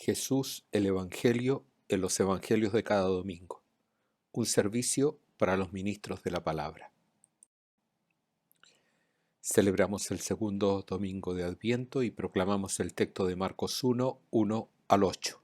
Jesús, el Evangelio en los Evangelios de cada domingo. Un servicio para los ministros de la palabra. Celebramos el segundo domingo de Adviento y proclamamos el texto de Marcos 1, 1 al 8.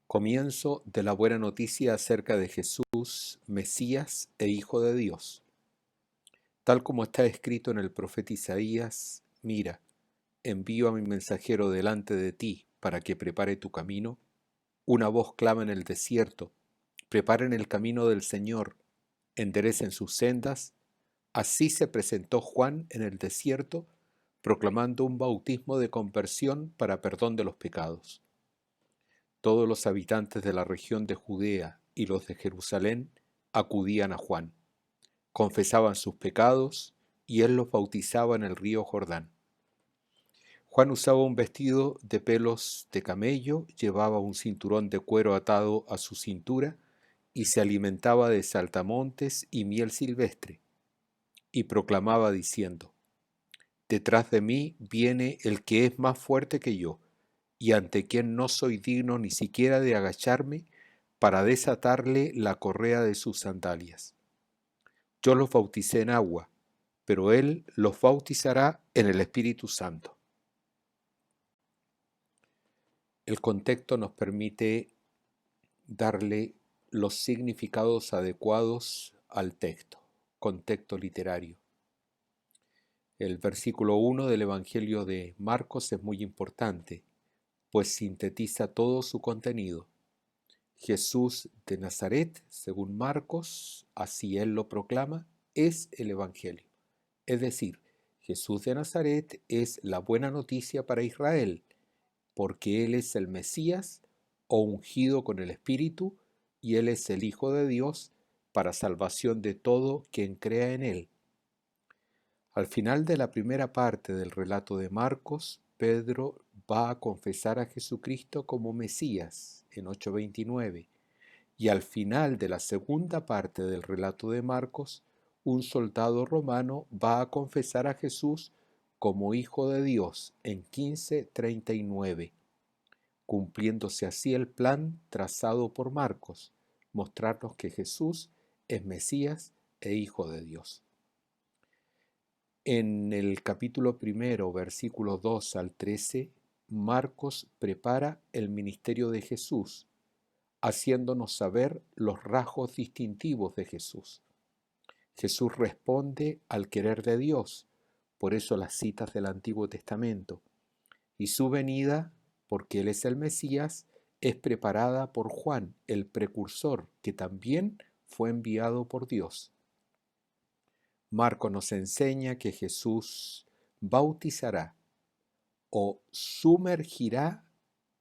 Comienzo de la buena noticia acerca de Jesús, Mesías e Hijo de Dios. Tal como está escrito en el profeta Isaías: mira, envío a mi mensajero delante de ti para que prepare tu camino. Una voz clama en el desierto: preparen el camino del Señor, enderecen sus sendas. Así se presentó Juan en el desierto, proclamando un bautismo de conversión para perdón de los pecados. Todos los habitantes de la región de Judea y los de Jerusalén acudían a Juan, confesaban sus pecados y él los bautizaba en el río Jordán. Juan usaba un vestido de pelos de camello, llevaba un cinturón de cuero atado a su cintura y se alimentaba de saltamontes y miel silvestre, y proclamaba diciendo: detrás de mí viene el que es más fuerte que yo, y ante quien no soy digno ni siquiera de agacharme para desatarle la correa de sus sandalias. Yo los bauticé en agua, pero él los bautizará en el Espíritu Santo. El contexto nos permite darle los significados adecuados al texto, contexto literario. El versículo 1 del Evangelio de Marcos es muy importante, pues sintetiza todo su contenido. Jesús de Nazaret, según Marcos, así él lo proclama, es el Evangelio. Es decir, Jesús de Nazaret es la buena noticia para Israel, porque él es el Mesías o ungido con el Espíritu, y él es el Hijo de Dios para salvación de todo quien crea en él. Al final de la primera parte del relato de Marcos, Pedro va a confesar a Jesucristo como Mesías en 8:29, y al final de la segunda parte del relato de Marcos, un soldado romano va a confesar a Jesús como Hijo de Dios en 15:39, cumpliéndose así el plan trazado por Marcos, mostrarnos que Jesús es Mesías e Hijo de Dios. En el capítulo 1, versículos 2 al 13, Marcos prepara el ministerio de Jesús, haciéndonos saber los rasgos distintivos de Jesús. Jesús responde al querer de Dios, por eso las citas del Antiguo Testamento, y su venida, porque Él es el Mesías, es preparada por Juan, el precursor, que también fue enviado por Dios. Marcos nos enseña que Jesús bautizará o sumergirá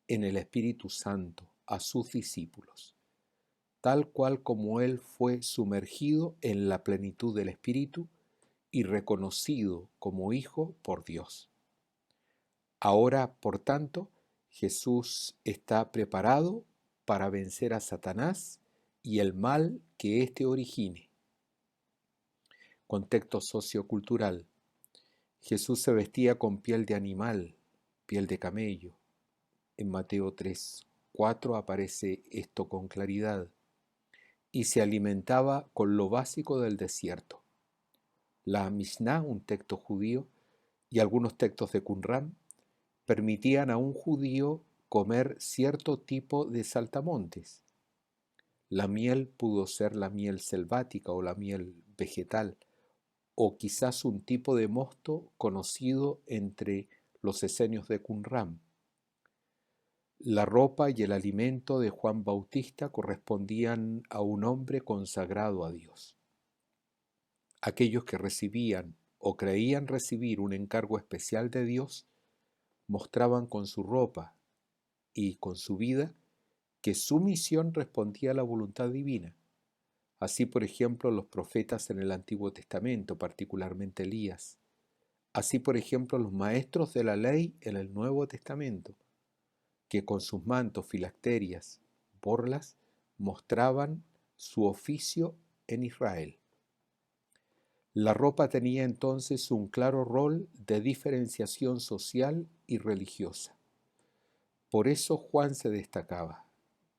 en el Espíritu Santo a sus discípulos, tal cual como Él fue sumergido en la plenitud del Espíritu y reconocido como Hijo por Dios. Ahora, por tanto, Jesús está preparado para vencer a Satanás y el mal que éste origine. Contexto sociocultural. Jesús se vestía con piel de animal, piel de camello. En Mateo 3:4 aparece esto con claridad. Y se alimentaba con lo básico del desierto. La Mishnah, un texto judío, y algunos textos de Qumran permitían a un judío comer cierto tipo de saltamontes. La miel pudo ser la miel selvática o la miel vegetal, o quizás un tipo de mosto conocido entre los esenios de Qumran. La ropa y el alimento de Juan Bautista correspondían a un hombre consagrado a Dios. Aquellos que recibían o creían recibir un encargo especial de Dios mostraban con su ropa y con su vida que su misión respondía a la voluntad divina. Así, por ejemplo, los profetas en el Antiguo Testamento, particularmente Elías. Así, por ejemplo, los maestros de la ley en el Nuevo Testamento, que con sus mantos, filacterias, borlas, mostraban su oficio en Israel. La ropa tenía entonces un claro rol de diferenciación social y religiosa. Por eso Juan se destacaba.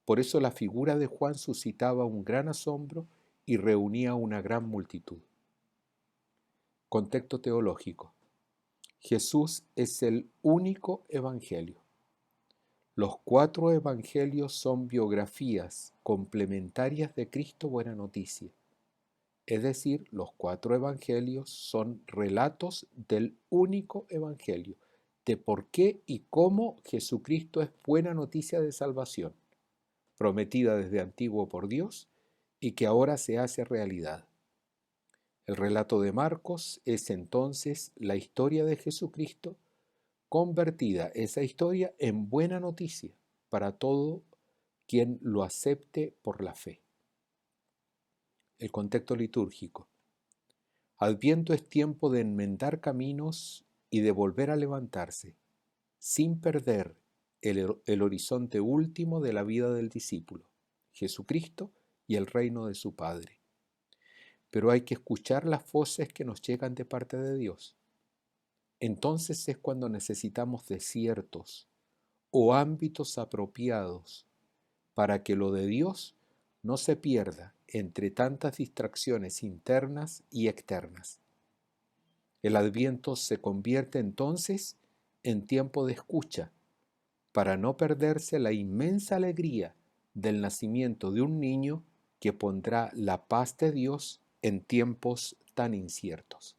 Por eso la figura de Juan suscitaba un gran asombro y reunía una gran multitud. Contexto teológico. Jesús es el único evangelio. Los 4 evangelios son biografías complementarias de Cristo Buena Noticia. Es decir, los 4 evangelios son relatos del único evangelio, de por qué y cómo Jesucristo es buena noticia de salvación, prometida desde antiguo por Dios y que ahora se hace realidad. El relato de Marcos es entonces la historia de Jesucristo, convertida esa historia en buena noticia para todo quien lo acepte por la fe. El contexto litúrgico. Adviento es tiempo de enmendar caminos y de volver a levantarse, sin perder el horizonte último de la vida del discípulo, Jesucristo y el reino de su Padre. Pero hay que escuchar las voces que nos llegan de parte de Dios. Entonces es cuando necesitamos desiertos o ámbitos apropiados para que lo de Dios no se pierda entre tantas distracciones internas y externas. El Adviento se convierte entonces en tiempo de escucha, para no perderse la inmensa alegría del nacimiento de un niño que pondrá la paz de Dios en tiempos tan inciertos.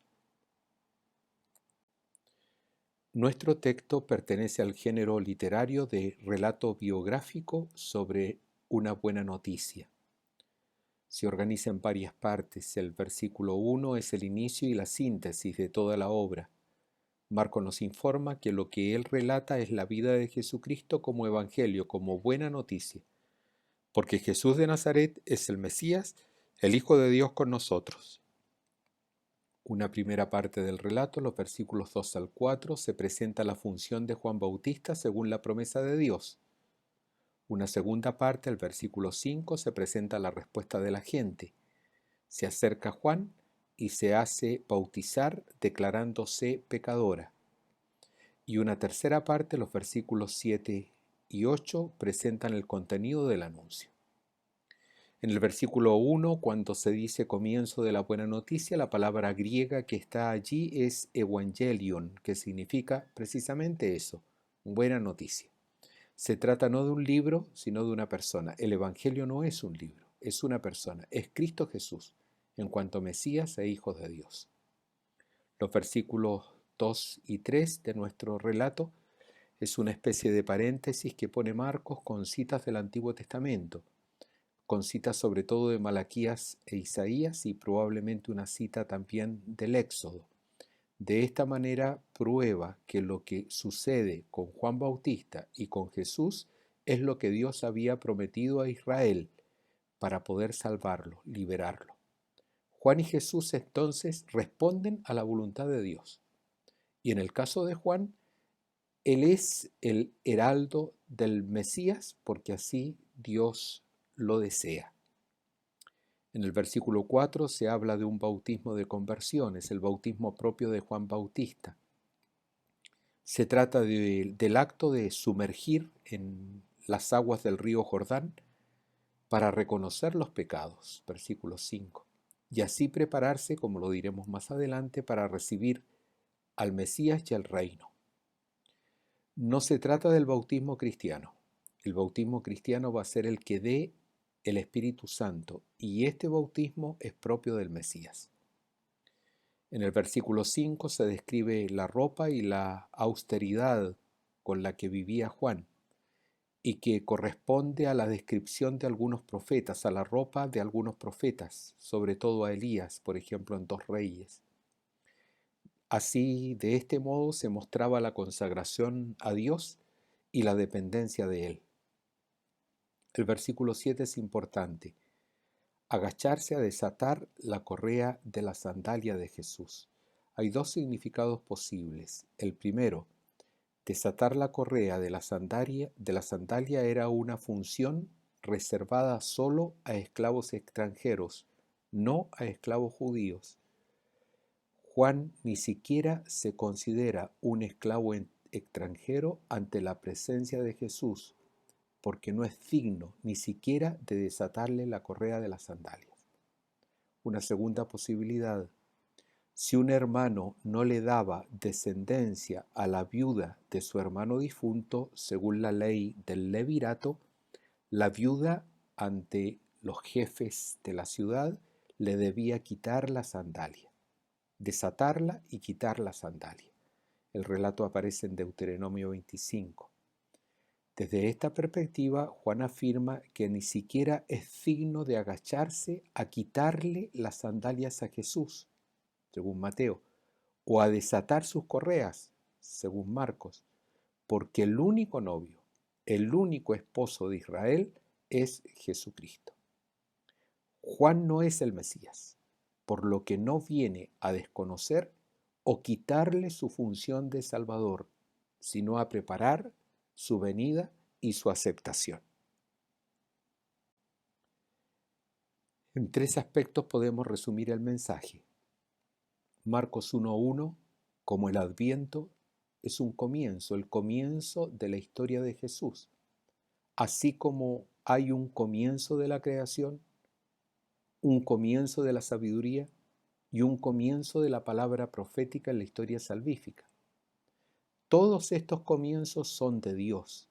Nuestro texto pertenece al género literario de relato biográfico sobre una buena noticia. Se organiza en varias partes. El versículo 1 es el inicio y la síntesis de toda la obra. Marcos nos informa que lo que él relata es la vida de Jesucristo como evangelio, como buena noticia, porque Jesús de Nazaret es el Mesías, el Hijo de Dios con nosotros. Una primera parte del relato, los versículos 2 al 4, se presenta la función de Juan Bautista según la promesa de Dios. Una segunda parte, el versículo 5, se presenta la respuesta de la gente. Se acerca Juan y se hace bautizar declarándose pecadora. Y una tercera parte, los versículos 7 y 8, presentan el contenido del anuncio. En el versículo 1, cuando se dice comienzo de la buena noticia, la palabra griega que está allí es evangelion, que significa precisamente eso, buena noticia. Se trata no de un libro, sino de una persona. El evangelio no es un libro, es una persona, es Cristo Jesús, en cuanto Mesías e Hijo de Dios. Los versículos 2 y 3 de nuestro relato es una especie de paréntesis que pone Marcos con citas del Antiguo Testamento, con citas sobre todo de Malaquías e Isaías y probablemente una cita también del Éxodo. De esta manera prueba que lo que sucede con Juan Bautista y con Jesús es lo que Dios había prometido a Israel para poder salvarlo, liberarlo. Juan y Jesús entonces responden a la voluntad de Dios. Y en el caso de Juan, él es el heraldo del Mesías porque así Dios lo desea. En el versículo 4 se habla de un bautismo de conversión, es el bautismo propio de Juan Bautista. Se trata del acto de sumergir en las aguas del río Jordán para reconocer los pecados, versículo 5, y así prepararse, como lo diremos más adelante, para recibir al Mesías y al reino. No se trata del bautismo cristiano. El bautismo cristiano va a ser el que dé el Espíritu Santo, y este bautismo es propio del Mesías. En el versículo 5 se describe la ropa y la austeridad con la que vivía Juan, y que corresponde a la descripción de algunos profetas, a la ropa de algunos profetas, sobre todo a Elías, por ejemplo, en 2 Reyes. Así, de este modo se mostraba la consagración a Dios y la dependencia de Él. El versículo 7 es importante. Agacharse a desatar la correa de la sandalia de Jesús. Hay 2 significados posibles. El primero, desatar la correa de la sandalia era una función reservada solo a esclavos extranjeros, no a esclavos judíos. Juan ni siquiera se considera un esclavo extranjero ante la presencia de Jesús, porque no es digno ni siquiera de desatarle la correa de las sandalias. Una segunda posibilidad: si un hermano no le daba descendencia a la viuda de su hermano difunto, según la ley del levirato, la viuda ante los jefes de la ciudad le debía quitar la sandalia, desatarla y quitar la sandalia. El relato aparece en Deuteronomio 25. Desde esta perspectiva, Juan afirma que ni siquiera es digno de agacharse a quitarle las sandalias a Jesús, según Mateo, o a desatar sus correas, según Marcos, porque el único novio, el único esposo de Israel es Jesucristo. Juan no es el Mesías, por lo que no viene a desconocer o quitarle su función de Salvador, sino a preparar su venida y su aceptación. En 3 aspectos podemos resumir el mensaje. Marcos 1:1, como el Adviento, es un comienzo, el comienzo de la historia de Jesús. Así como hay un comienzo de la creación, un comienzo de la sabiduría y un comienzo de la palabra profética en la historia salvífica. Todos estos comienzos son de Dios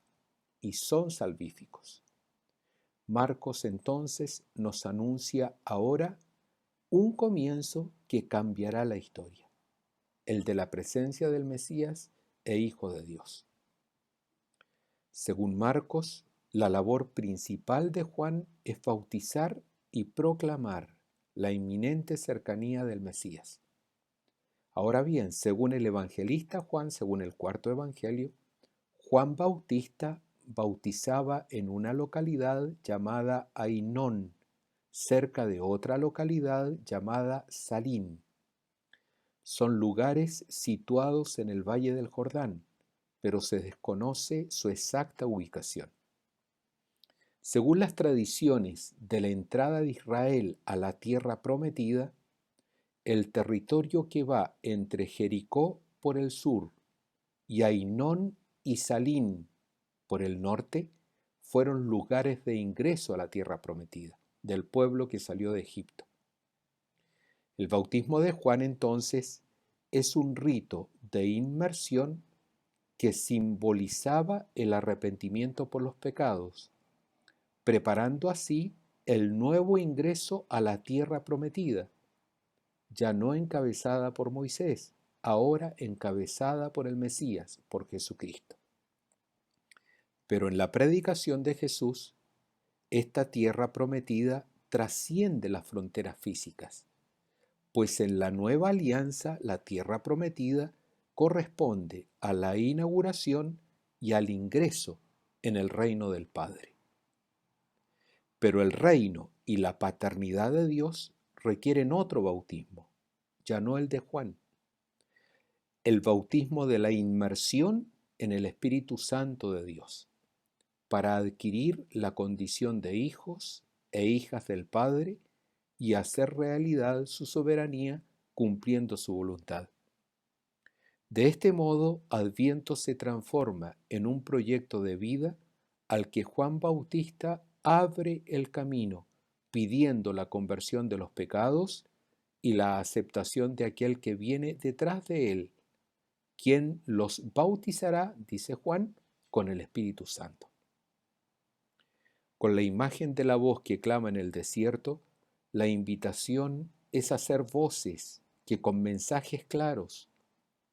y son salvíficos. Marcos entonces nos anuncia ahora un comienzo que cambiará la historia, el de la presencia del Mesías e Hijo de Dios. Según Marcos, la labor principal de Juan es bautizar y proclamar la inminente cercanía del Mesías. Ahora bien, según el evangelista Juan, según el 4.º evangelio, Juan Bautista bautizaba en una localidad llamada Ainón, cerca de otra localidad llamada Salim. Son lugares situados en el Valle del Jordán, pero se desconoce su exacta ubicación. Según las tradiciones de la entrada de Israel a la tierra prometida, el territorio que va entre Jericó por el sur y Ainón y Salim por el norte fueron lugares de ingreso a la tierra prometida del pueblo que salió de Egipto. El bautismo de Juan entonces es un rito de inmersión que simbolizaba el arrepentimiento por los pecados, preparando así el nuevo ingreso a la tierra prometida, ya no encabezada por Moisés, ahora encabezada por el Mesías, por Jesucristo. Pero en la predicación de Jesús, esta tierra prometida trasciende las fronteras físicas, pues en la nueva alianza la tierra prometida corresponde a la inauguración y al ingreso en el reino del Padre. Pero el reino y la paternidad de Dios requieren otro bautismo, ya no el de Juan. El bautismo de la inmersión en el Espíritu Santo de Dios, para adquirir la condición de hijos e hijas del Padre y hacer realidad su soberanía cumpliendo su voluntad. De este modo, Adviento se transforma en un proyecto de vida al que Juan Bautista abre el camino, pidiendo la conversión de los pecados y la aceptación de aquel que viene detrás de él, quien los bautizará, dice Juan, con el Espíritu Santo. Con la imagen de la voz que clama en el desierto, la invitación es hacer voces que con mensajes claros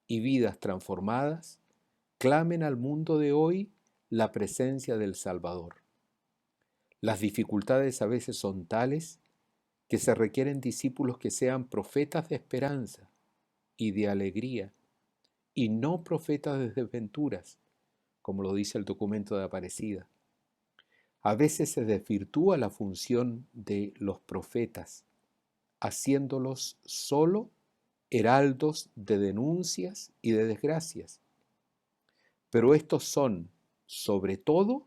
y vidas transformadas clamen al mundo de hoy la presencia del Salvador. Las dificultades a veces son tales que se requieren discípulos que sean profetas de esperanza y de alegría, y no profetas de desventuras, como lo dice el documento de Aparecida. A veces se desvirtúa la función de los profetas, haciéndolos solo heraldos de denuncias y de desgracias. Pero estos son, sobre todo,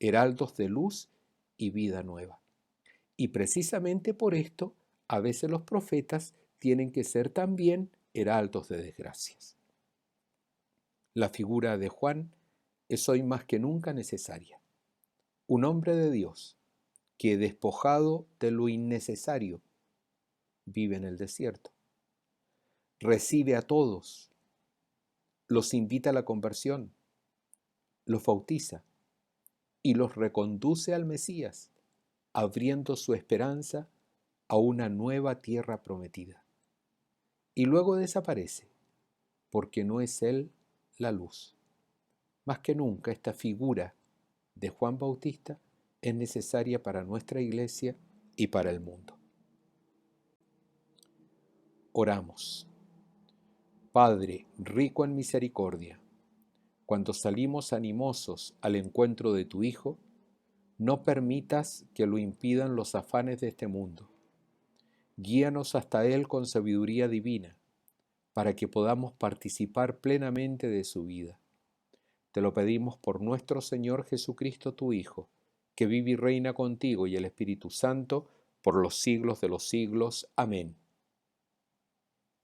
heraldos de luz y vida nueva. Y precisamente por esto, a veces los profetas tienen que ser también heraldos de desgracias. La figura de Juan es hoy más que nunca necesaria. Un hombre de Dios que, despojado de lo innecesario, vive en el desierto. Recibe a todos, los invita a la conversión, los bautiza y los reconduce al Mesías, abriendo su esperanza a una nueva tierra prometida. Y luego desaparece, porque no es Él la luz. Más que nunca esta figura de Juan Bautista es necesaria para nuestra iglesia y para el mundo. Oramos. Padre, rico en misericordia, cuando salimos animosos al encuentro de tu Hijo, no permitas que lo impidan los afanes de este mundo. Guíanos hasta Él con sabiduría divina, para que podamos participar plenamente de su vida. Te lo pedimos por nuestro Señor Jesucristo, tu Hijo, que vive y reina contigo y el Espíritu Santo por los siglos de los siglos. Amén.